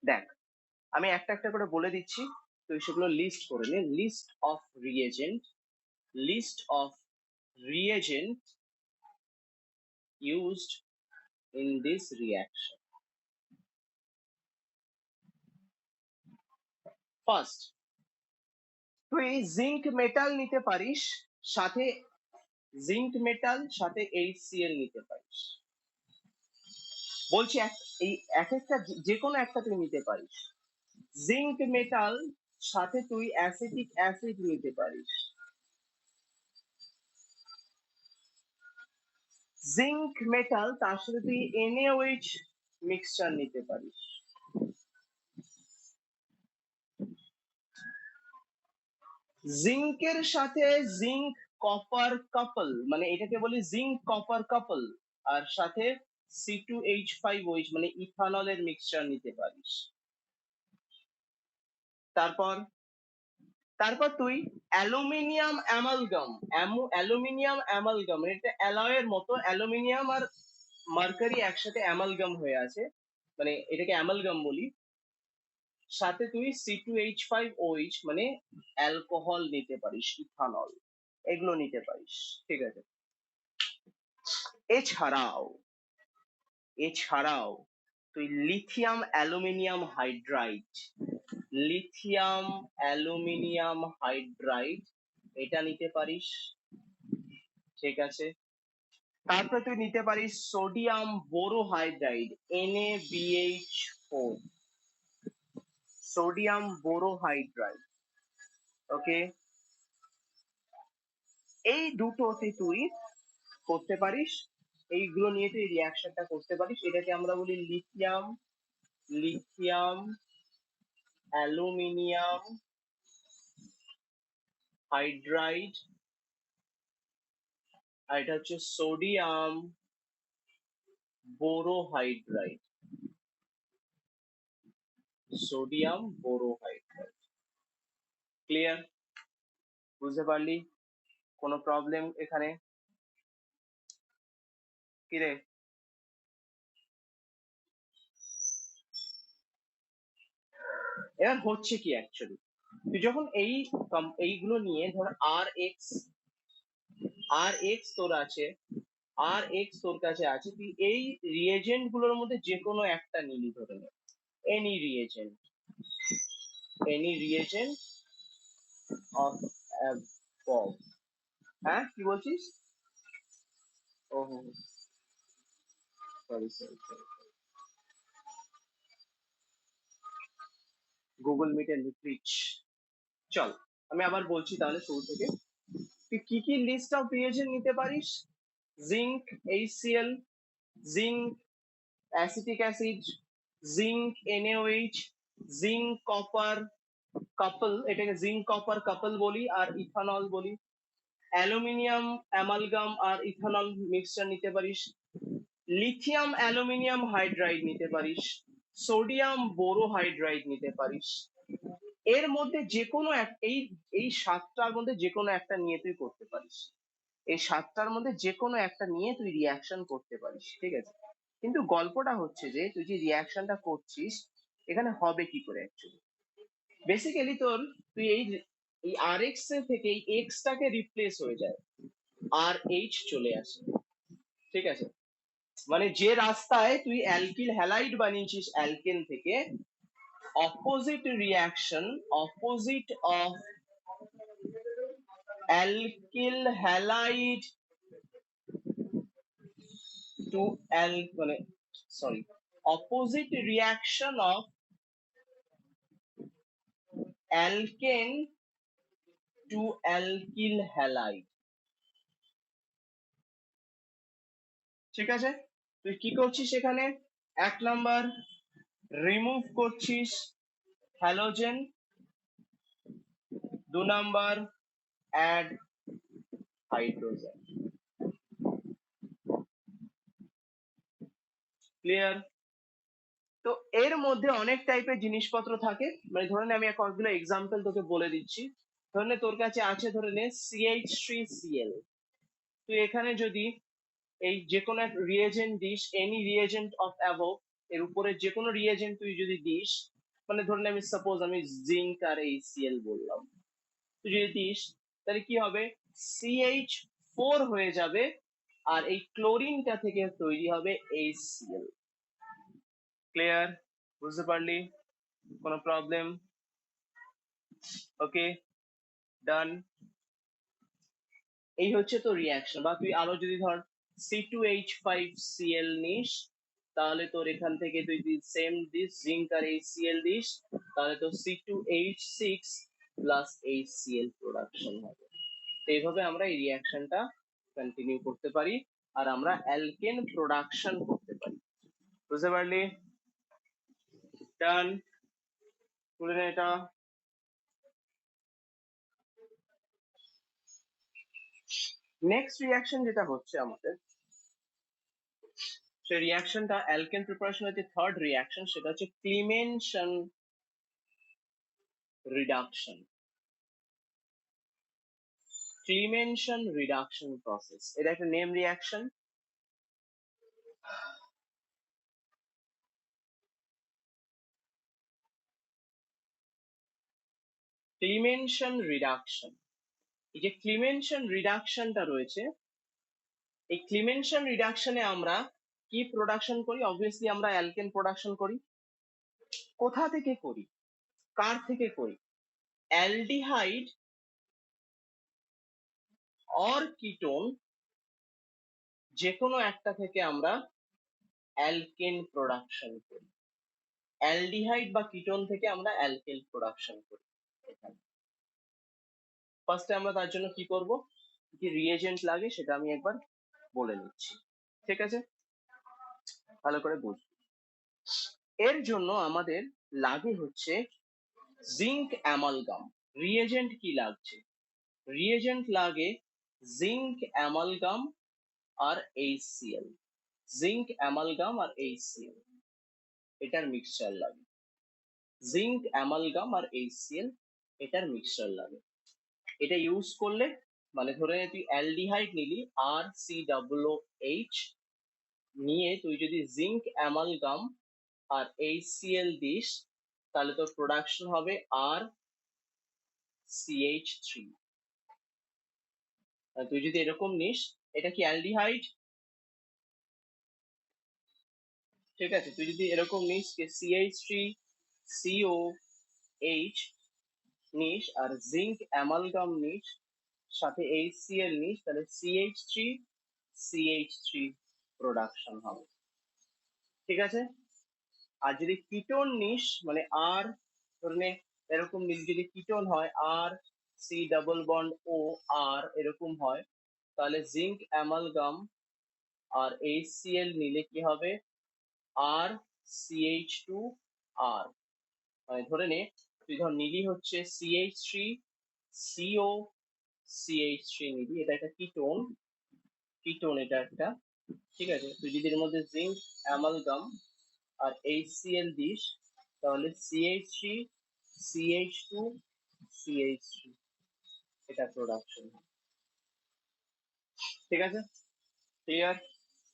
দেখ, আমি একটা একটা করে বলে দিচ্ছি, তুই সেগুলো লিস্ট করে নে। List of reagent, list of reagent used in this reaction. First, তুই জিঙ্ক মেটাল নিতে পারিস, সাথে জিঙ্ক মেটাল সাথে HCl নিতে পারিস। বলছি এই এক একটা যে কোনো একটা তুই নিতে পারিস। জিঙ্ক মেটাল সাথে তুই অ্যাসিটিক অ্যাসিড নিতে পারিস। জিঙ্ক মেটাল তার সাথে তুই NaOH মিক্সচার নিতে পারিস। জিঙ্কের সাথে জিঙ্ক কপার কাপল, মানে এটাকে বলি জিঙ্ক কপার কাপল, আর সাথে C2H5OH মানে ইথানলের মিক্সচার নিতে পারিস। তারপর তারপর তুই অ্যালুমিনিয়াম অ্যামালগাম, অ্যালুমিনিয়াম অ্যামালগাম এটা অ্যালয়ের মতো, অ্যালুমিনিয়াম আর মার্কারি একসাথে অ্যামালগাম হয়ে আছে, মানে এটাকে অ্যামালগাম বলি। সাথে তুই C2H5OH মানে অ্যালকোহল নিতে পারিস, ইথানল, এগুলো নিতে পারিস। ঠিক আছে? এছাড়াও এছাড়াও তুই lithium aluminium hydride, lithium aluminium hydride এটা নিতে পারিস। ঠিক আছে? তারপরে তুই নিতে পারিস সোডিয়াম বোরোহাইড্রাইড, NaBH4, সোডিয়াম বোরোহাইড্রাইড। ওকে, এই দুটোতে তুই করতে পারিস, এইগুলো নিয়ে তুই রিয়াকশনটা করতে পারিস। এটাকে আমরা বলি লিথিয়াম লিথিয়াম অ্যালুমিনিয়াম হাইড্রাইড, আর এটা হচ্ছে সোডিয়াম বোরোহাইড্রাইড, সোডিয়াম বোরোহাইড্রাইড। ক্লিয়ার? বুঝতে পারলি? কোনো প্রবলেম এখানে? কিরে, এবার হচ্ছে কি অ্যাকচুয়ালি, তুই যখন এইগুলো নিয়ে ধর আর এক্স তোর আছে, তোর কাছে আছে, তুই এই রিয়েজেন্ট গুলোর মধ্যে যে কোনো একটা নিলি, ধরে নে any reagent, any reagent of above. হ্যাঁ, কি বলছিস? ও সরি সরি সরি, গুগল মিটে লিপিচ। চল, আমি আবার বলছি তাহলে শুরু থেকে। তুই কি কি লিস্ট অফ রিয়েজেন্ট নিতে পারিস? Zinc HCl, zinc acetic acid, zinc NaOH, zinc copper couple, এটাকে জিঙ্ক কপার কাপল বলি আর ইথানল বলি। অ্যালুমিনিয়াম অ্যামালগাম আর ইথানল মিক্সচার নিতে পারিস। লিথিয়াম অ্যালুমিনিয়াম হাইড্রাইড নিতে পারিস। সোডিয়াম বোরোহাইড্রাইড নিতে পারিস। এর মধ্যে যে কোনো এই সাতটার মধ্যে যে কোনো একটা নিয়ে তুই করতে পারিস। এই সাতটার মধ্যে যে কোনো একটা নিয়ে তুই রিয়াকশন করতে পারিস। ঠিক আছে? কিন্তু গল্পটা হচ্ছে যে তুই যে রিয়াকশনটা করছিস এখানে হবে কি করে অ্যাকচুয়ালি। বেসিক্যালি তোর তুই এই RX এর থেকে এই এক্স টাকে রিপ্লেস হয়ে যায়, RH চলে আসে। ঠিক আছে? মানে যে রাস্তায় তুই অ্যালকিল হ্যালাইড বানিয়েছিস অ্যালকেন থেকে, opposite reaction, opposite of alkyl halide to মানে sorry, opposite reaction of alkane to alkyl halide. ঠিক আছে? তুই কি করছিস এখানে? এক নাম্বার, রিমুভ করছিস হ্যালোজেন। দু নাম্বার, অ্যাড হাইড্রোজেন। ক্লিয়ার? তো এর মধ্যে অনেক টাইপের জিনিসপত্র থাকে, মানে ধরে নে আমি কয়েকগুলো এক্সাম্পল তোকে বলে দিচ্ছি। ধরে নে তোর কাছে আছে, ধরে নে CH3Cl। তুই এখানে যদি এই যে কোনো এক reagent this, any reagent of above, এর উপরে যে কোনো রিয়েজেন্ট তুই যদি দিস, মানে ধরে নে আমি সাপোজ আমি জিঙ্ক আর HCl বললাম, তুই যদি দিস তাহলে কি হবে, CH4 হয়ে যাবে, আর এই ক্লোরিনটা থেকে তৈরি হবে HCl। ক্লিয়ার? বুঝতে পারলি? কোনো প্রবলেম? ওকে, ডান। এই হচ্ছে তো রিয়াকশন। বা তুই আরো যদি ধর C2H5Cl নিস, তাহলে তোর এখান থেকে তুই সেম দিস জিঙ্ক আর HCl দিস, তাহলে তো C2H6 প্লাস HCl প্রোডাকশন হবে। তো এইভাবে আমরা এই রিয়াকশনটা কন্টিনিউ করতে পারি, আর আমরা অ্যালকেন প্রোডাকশন করতে পারি। বুঝতে পারলি? ডান। তুলে নে এটা। নেক্সট রিয়াকশন যেটা হচ্ছে আমাদের, সেই রিয়াকশনটা অ্যালকেন প্রিপারেশনের যে থার্ড রিয়াকশন, সেটা হচ্ছে ক্লিমেনশন রিডাকশন। ক্লিমেনশন রিডাকশন প্রসেস, এটা একটা নেম রিয়াকশন। ক্লিমেনশন রিডাকশন, এই যে ক্লিমেনশন রিডাকশনটা রয়েছে, এই ক্লিমেনশন রিডাকশনে আমরা কি প্রোডাকশন করি? অবভিয়াসলি আমরা অ্যালকেন প্রোডাকশন করি। কোথা থেকে করি, কার থেকে করি? অ্যালডিহাইড অর কিটোন, যে কোনো একটা থেকে আমরা অ্যালকেন প্রোডাকশন করি। অ্যালডিহাইড বা কিটোন থেকে আমরা অ্যালকেন প্রোডাকশন করি। এখানে ফার্স্টে আমরা তার জন্য কি করব, কি রিয়েজেন্ট লাগে সেটা আমি একবার বলে নিচ্ছি। ঠিক আছে, ভালো করে বুঝ। এর জন্য আমাদের লাগে হচ্ছে জিঙ্ক অ্যামালগাম। রিয়েজেন্ট কি লাগছে? রিয়েজেন্ট লাগে জিঙ্ক অ্যামালগাম আর HCl। জিঙ্ক অ্যামালগাম আর HCl, এটার মিক্সচার লাগে। জিঙ্ক অ্যামালগাম আর HCl, এটার মিক্সচার লাগে। এটা ইউজ করলে, মানে ধরে নে তুই অ্যালডিহাইড নিলি RCOOH, নিয়ে তুই যদি জিঙ্ক অ্যামালগাম আর HCl দিস, তাহলে তোর প্রোডাকশন হবে RCH3। তুই যদি এরকম নিস, এটা কি অ্যালডিহাইড? ঠিক আছে, তুই যদি এরকম নিস যে CH3COH নিস আর জিঙ্ক অ্যামালগাম নিস, সাথে HCl নিস, তাহলে CH3CH3 প্রোডাকশন হবে। ঠিক আছে? আর যদি কিটোন নিস, মানে আর ধরে নে এরকম নিস, যদি কিটোন হয় R C double bond O R এরকম হয়, তাহলে জিঙ্ক অ্যামালগাম আর HCl নিলে কি হবে, RCH2R। মানে ধরে নে তুই ধর নিলি হচ্ছে CH3COCH3 নিবি, এটা একটা কিটোন, কিটোন এটা একটা। ঠিক আছে, তুই যদি এর মধ্যে জিঙ্ক অ্যামালগাম আর HCl দিস, তাহলে CH3CH2CH3, এটা প্রোডাকশন। ঠিক আছে, ক্লিয়ার?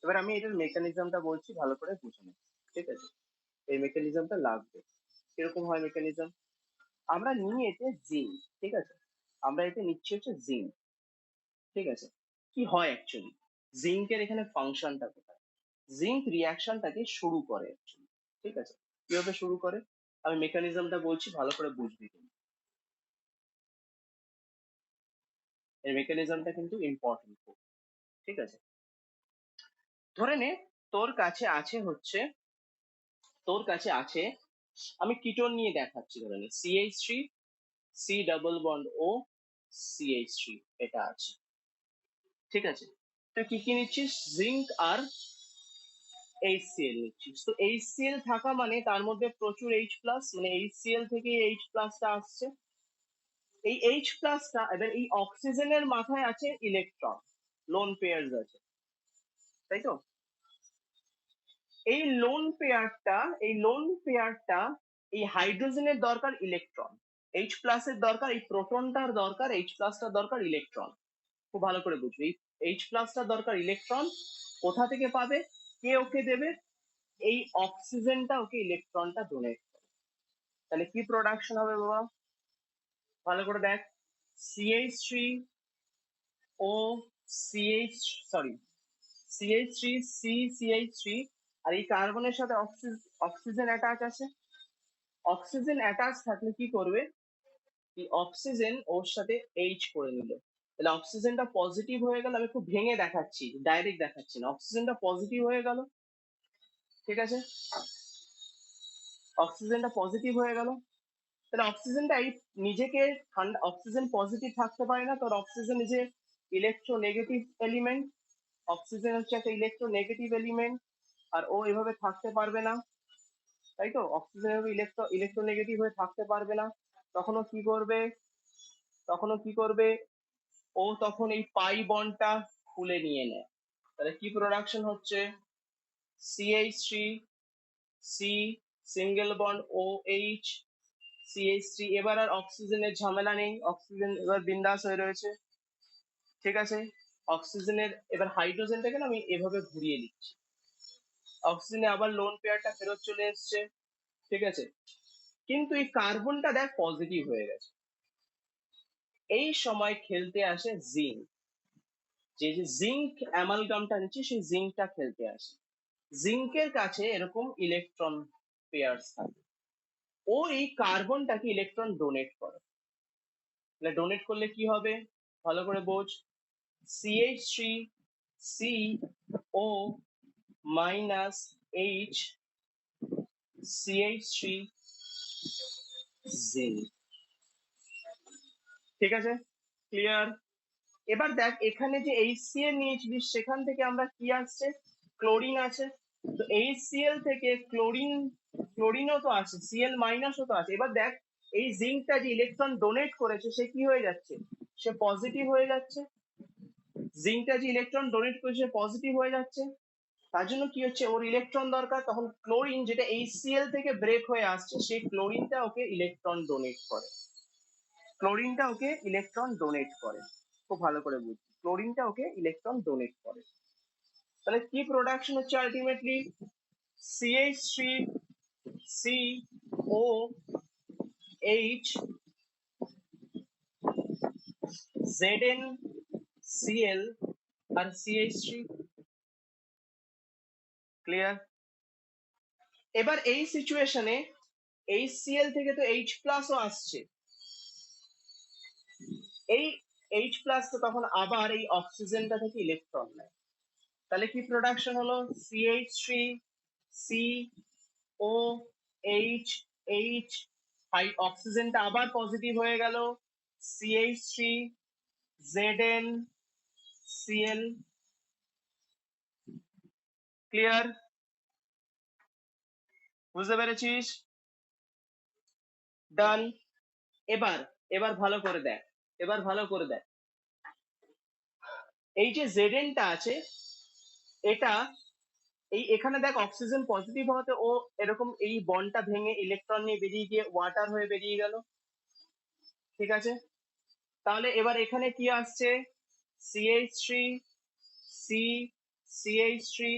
এবার আমি এটার মেকানিজমটা বলছি, ভালো করে বুঝে নে। ঠিক আছে, এই মেকানিজমটা লাগবে। কিরকম হয় মেকানিজম? আমরা নিই এতে জিঙ্ক। ঠিক আছে, আমরা এতে নিচ্ছি হচ্ছে জিঙ্ক। ঠিক আছে, কি হয় অ্যাকচুয়ালি, জিঙ্কের এখানে ফাংশনটা কোথায়? জিঙ্ক রিয়াকশনটাকে শুরু করে অ্যাকচুয়ালি। ঠিক আছে, কিভাবে শুরু করে আমি মেকানিজমটা বলছি, ভালো করে বুঝবি কিন্তু। এই মেকানিজমটা কিন্তু ইম্পর্টেন্ট। ঠিক আছে, ধরে নে তোর কাছে আছে হচ্ছে, তোর কাছে আছে, আমি কিটোন নিয়ে দেখাচ্ছি, ধরে নে CH3C double bond O CH3, এটা আছে। ঠিক আছে, তুই কি কি নিচ্ছিস? জিঙ্ক আর HCl নিচ্ছিস। তো HCl থাকা মানে তার মধ্যে প্রচুর H প্লাস, মানে HCl থেকে H প্লাসটা আসছে। এই এইচ প্লাসটা এবার এই অক্সিজেনের মাথায় আছে ইলেকট্রন, লোন পেয়ার্স আছে, তাই তো? এই লোন পেয়ারটা এই হাইড্রোজেনের দরকার ইলেকট্রন, এইচ প্লাসের দরকার, এই প্রোটনটার দরকার, এইচ প্লাসটার দরকার ইলেকট্রন। খুব ভালো করে বুঝবে, এই এইচ প্লাসটার দরকার ইলেকট্রন। কোথা থেকে পাবে? কে ওকে দেবে? এই অক্সিজেনটা ওকে ইলেকট্রনটা ডোনেট করে। তাহলে কি প্রোডাকশন হবে বাবা? ভালো করে দেখ, C H three O C H, sorry, C H three C CH three, আর এই কার্বনের সাথে অক্সিজেন অ্যাটাচ আছে। অক্সিজেন অ্যাটাচ থাকলে কি করবে? এই অক্সিজেন ওর সাথে এইচ করে নিল, তাহলে অক্সিজেনটা পজিটিভ হয়ে গেল। আমি একটু ভেঙে দেখাচ্ছি, ডাইরেক্ট দেখাচ্ছি না। অক্সিজেনটা পজিটিভ হয়ে গেল, ঠিক আছে? অক্সিজেনটা পজিটিভ হয়ে গেল, তাহলে অক্সিজেনটা এই নিজেকে ঠান্ডা, অক্সিজেন পজিটিভ থাকতে পারে না, তোর অক্সিজেন নিজে ইলেকট্রোনেগেটিভ এলিমেন্ট। অক্সিজেন হচ্ছে একটা ইলেকট্রোনেগেটিভ এলিমেন্ট, আর ও এভাবে থাকতে পারবে না, তাই তো? অক্সিজেন এভাবে ইলেকট্রোনেগেটিভ হয়ে থাকতে পারবে না। তখনও কি করবে? তখনও কি করবে? ও তখন এই পাই বন্ডটা খুলে নিয়ে নেয়। তাহলে কি প্রোডাকশন হচ্ছে? CH three C single bond O H CH three. এবার আর অক্সিজেনের ঝামেলা নেই, অক্সিজেন এবার বিন্দাস হয়ে রয়েছে, ঠিক আছে? অক্সিজেনের এবার হাইড্রোজেনটাকে না আমি এভাবে ঘুরিয়ে দিচ্ছি, অক্সিজেনে আবার লোন পেয়ারটা ফেরত চলে এসছে, ঠিক আছে? কিন্তু এই কার্বনটা দেখ পজিটিভ হয়ে গেছে। এই সময় খেলতে আসে জিঙ্ক, যে যে জিঙ্ক অ্যামালগামটা নিচ্ছে সেই জিঙ্কটা খেলতে আসে। জিঙ্কের কাছে এরকম ইলেকট্রন পেয়ার্স থাকে, ও এই কার্বনটাকে ইলেকট্রন ডোনেট করে। তাহলে ডোনেট করলে কি হবে? ভালো করে বোঝ, C H three C O minus H CH three zinc, ঠিক আছে? ক্লিয়ার? এবার দেখ, এখানে যে HCl নিয়েছিলি সেখান থেকে আমরা কি আসছে? ক্লোরিন আছে। তো HCl থেকে ক্লোরিন, ক্লোরিনও তো আছে, Cl মাইনাসও তো আছে। এবার দেখ, এই জিঙ্কটা যে ইলেকট্রন ডোনেট করেছে সে কি হয়ে যাচ্ছে? সে পজিটিভ হয়ে যাচ্ছে। জিঙ্কটা যে ইলেকট্রন ডোনেট করেছে পজিটিভ হয়ে যাচ্ছে, তার জন্য কি হচ্ছে? ওর ইলেকট্রন দরকার। তখন ক্লোরিন যেটা HCl থেকে ব্রেক হয়ে আসছে সেই ক্লোরিনটা ওকে ইলেকট্রন ডোনেট করে, ক্লোরিনটা ওকে ইলেকট্রন ডোনেট করে। খুব ভালো করে বুঝি, ক্লোরিনটা ওকে ইলেকট্রন ডোনেট করে। তাহলে কি প্রোডাকশন হচ্ছে ultimately? C H three C O H Z N C L আর সিএইচ থ্রি। ক্লিয়ার? এবার এই সিচুয়েশনে HCl থেকে তো H প্লাসও আসছে, এই H প্লাস তো তখন আবার এই অক্সিজেনটা থেকে ইলেকট্রন নেয়। তাহলে কি প্রোডাকশন হলো? CH three C O H H, অক্সিজেনটা আবার পজিটিভ হয়ে গেল, CH three Z N Cl. Clear? বুঝতে পেরেছিস? ডান। এবার এবার ভালো করে দেখ, এবার ভালো করে দেখ, এই যে জেড এনটা আছে এটা, এই এখানে দেখ অক্সিজেন পজিটিভ হওয়াতে ও এরকম এই বন্ডটা ভেঙে ইলেকট্রন নিয়ে বেরিয়ে গিয়ে ওয়াটার হয়ে বেরিয়ে গেল, ঠিক আছে? তাহলে এবার এখানে কি আসছে? CH three C CH three,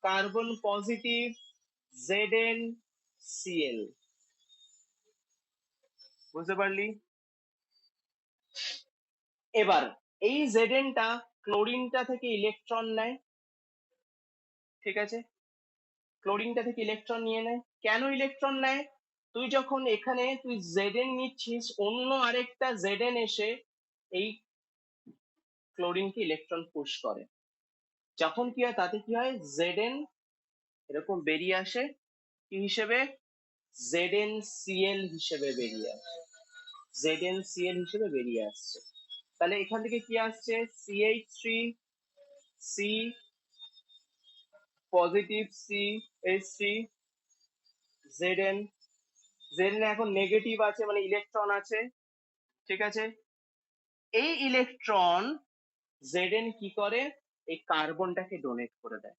carbon positive, Z N Cl. বুঝতে পারলি? এবার এই জেড এনটা ক্লোরিনটা থেকে ইলেকট্রন নেয়, ঠিক আছে? ক্লোরিনটা থেকে ইলেকট্রন নিয়ে নেয়। কেন ইলেকট্রন নেয়? তুই যখন এখানে তুই জেড এন নিচ্ছিস, অন্য আরেকটা জেড এন এসে এই ক্লোরিনকে ইলেকট্রন পুশ করে। যখন কি হয়, তাতে কি হয়? জেড এন এরকম বেরিয়ে আসে কি হিসেবে? জেড এন সিএল হিসেবে বেরিয়ে আসে, জেড এন সিএল হিসেবে বেরিয়ে আসছে। তাহলে এখান থেকে কি আসছে? CH three C positive C H three Z N, Z N এখন নেগেটিভ আছে মানে ইলেকট্রন আছে, ঠিক আছে, এই ইলেকট্রন Zn কি করে, এই কার্বনটাকে ডোনেট করে দেয়।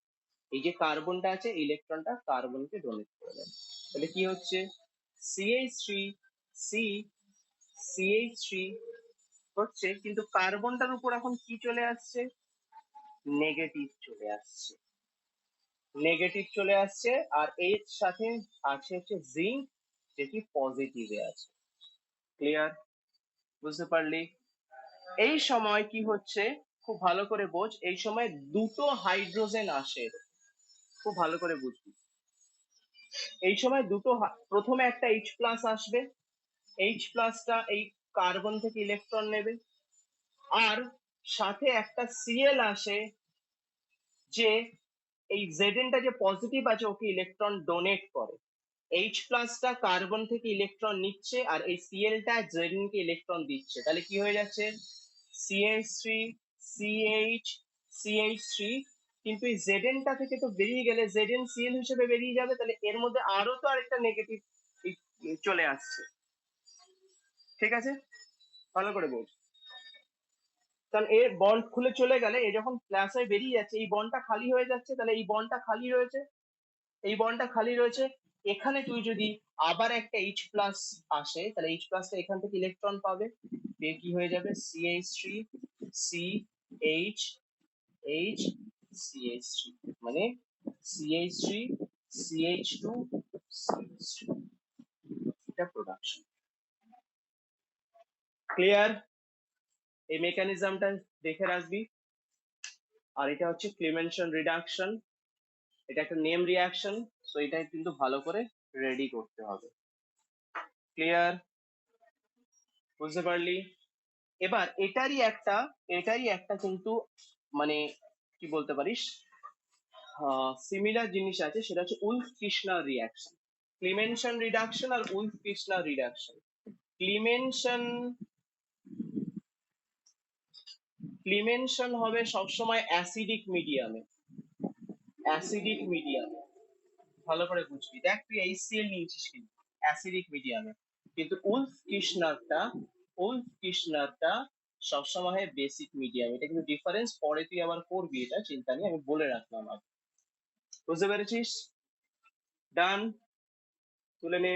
এই যে কার্বনটা আছে, ইলেকট্রনটা কার্বনকে ডোনেট করে দেয়। তাহলে কি হচ্ছে, CH3 C CH3 হচ্ছে, কিন্তু কার্বনটার উপর এখন কি চলে আসছে, নেগেটিভ চলে আসছে, নেগেটিভ চলে আসছে। আর এর সাথে আছে হচ্ছে জিঙ্ক, যেটি পজিটিভে আছে। ক্লিয়ার? বুঝতে পারলি? এই সময় কি হচ্ছে, খুব ভালো করে বোঝ, এই সময় দুটো হাইড্রোজেন আসে, খুব ভালো করে বুঝবি। এই সময় দুটো প্রথমে একটা H প্লাস আসবে, H প্লাসটা এই কার্বন থেকে ইলেকট্রন নেবে, আর সাথে একটা Cl আসে, যে এই Znটা যে পজিটিভ আছে ওকে ইলেকট্রন ডোনেট করে। H প্লাসটা কার্বন থেকে ইলেকট্রন নিচ্ছে, আর এই Clটা Zn কে ইলেকট্রন দিচ্ছে। তাহলে কি হয়ে যাচ্ছে, CH3 CH CH3, কিন্তু এই Znটা থেকে তো বেরিয়ে গেলে ZnCl হিসেবে বেরিয়ে যাবে, তাহলে এর মধ্যে আরো তো আরেকটা নেগেটিভ চলে আসছে। ঠিক আছে, ভালো করে বোঝ। কারণ এর বন্ড খুলে চলে গেলে, এ যখন প্লাস হয়ে বেরিয়ে যাচ্ছে, এই বন্ডটা খালি হয়ে যাচ্ছে, তাহলে এই বন্ডটা খালি রয়েছে, এই বন্ডটা খালি রয়েছে। এখানে তুই যদি আবার একটা H প্লাস আসে, তাহলে H প্লাসটা এখান থেকে ইলেকট্রন পাবে, পেয়ে কি হয়ে যাবে, CH3 CH H CH3, মানে CH3 CH2 CH3, এটা প্রোডাকশন। ক্লিয়ার? এই মেকানিজমটা দেখে রাখবি। আর এটা হচ্ছে ক্লিমেনশন রিডাকশন, এটা একটা নেম রিয়াকশন, সো এটা কিন্তু ভালো করে রেডি করতে হবে। ক্লিয়ার? বুঝতে পারলি? এবার এটারই একটা কিন্তু, মানে কি বলতে পারিস, সিমিলার জিনিস আছে, সেটা হচ্ছে উলফ কৃষ্ণার রিয়াকশন। ক্লিমেনশন রিডাকশন আর উলফ কৃষ্ণার রিডাকশন। ক্লিমেনশন ক্লিমেনশন হবে সবসময় অ্যাসিডিক মিডিয়ামে, অ্যাসিডিক মিডিয়ামে। ভালো করে বুঝবি, দেখ তুই HCl নিয়েছিস কিন্তু অ্যাসিডিক মিডিয়ামে, কিন্তু উলফ কৃষ্ণারটা সবসময় হয় বেসিক মিডিয়াম। এটা কিন্তু ডিফারেন্স, পরে তুই আবার করবি, এটা চিন্তা নেই, আমি বলে রাখলাম আগে। বুঝতে পেরেছিস? ডান, তুলে নে।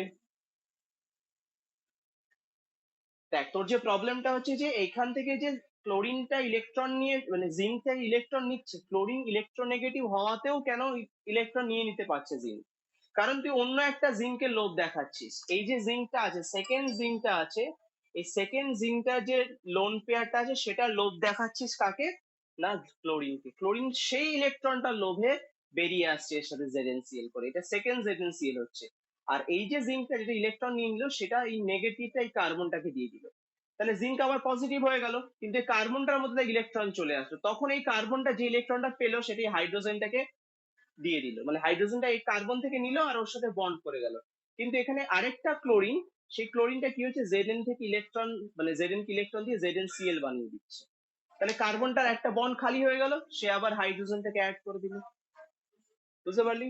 দেখ, তোর যে প্রবলেমটা হচ্ছে যে এইখান থেকে যে ক্লোরিনটা ইলেকট্রন নিয়ে, মানে জিঙ্ক থেকে ইলেকট্রন নিচ্ছে, ক্লোরিন ইলেকট্রোনেগেটিভ হওয়াতেও কেন ইলেকট্রন নিয়ে নিতে পারছে জিঙ্ক, কারণ তুই অন্য একটা জিঙ্কের লোভ দেখাচ্ছিস। এই যে জিঙ্কটা আছে, সেকেন্ড জিঙ্কটা আছে, এই সেকেন্ড জিঙ্কটা যে লোন পেয়ারটা আছে, সেটা লোভ দেখাচ্ছিস কাকে, না ক্লোরিনকে। ক্লোরিন সেই ইলেকট্রনটা লোভে বেরিয়ে আসছে এর সাথে ZnCl করে, এটা সেকেন্ড ZnCl হচ্ছে। আর এই যে জিঙ্কটা যেটা ইলেকট্রন নিয়ে নিল, সেটা এই নেগেটিভটা এই কার্বনটাকে দিয়ে দিল, তাহলে জিঙ্ক আবার পজিটিভ হয়ে গেল, কিন্তু এই কার্বনটার মধ্যে ইলেকট্রন চলে আসলো, তখন এই কার্বনটা যে ইলেকট্রনটা পেলো সেটি হাইড্রোজেনটাকে দিয়ে দিল, মানে হাইড্রোজেনটা এই কার্বন থেকে নিল আর ওর সাথে বন্ড করে গেল। কিন্তু এখানে আরেকটা ক্লোরিন, সেই ক্লোরিনটা কি হচ্ছে, Zn থেকে ইলেকট্রন, মানে Zn কে ইলেকট্রন দিয়ে ZnCl বানিয়ে দিচ্ছে। তাহলে কার্বনটার একটা বন্ড খালি হয়ে গেল, সে আবার হাইড্রোজেনটাকে অ্যাড করে দিল। বুঝতে পারলি?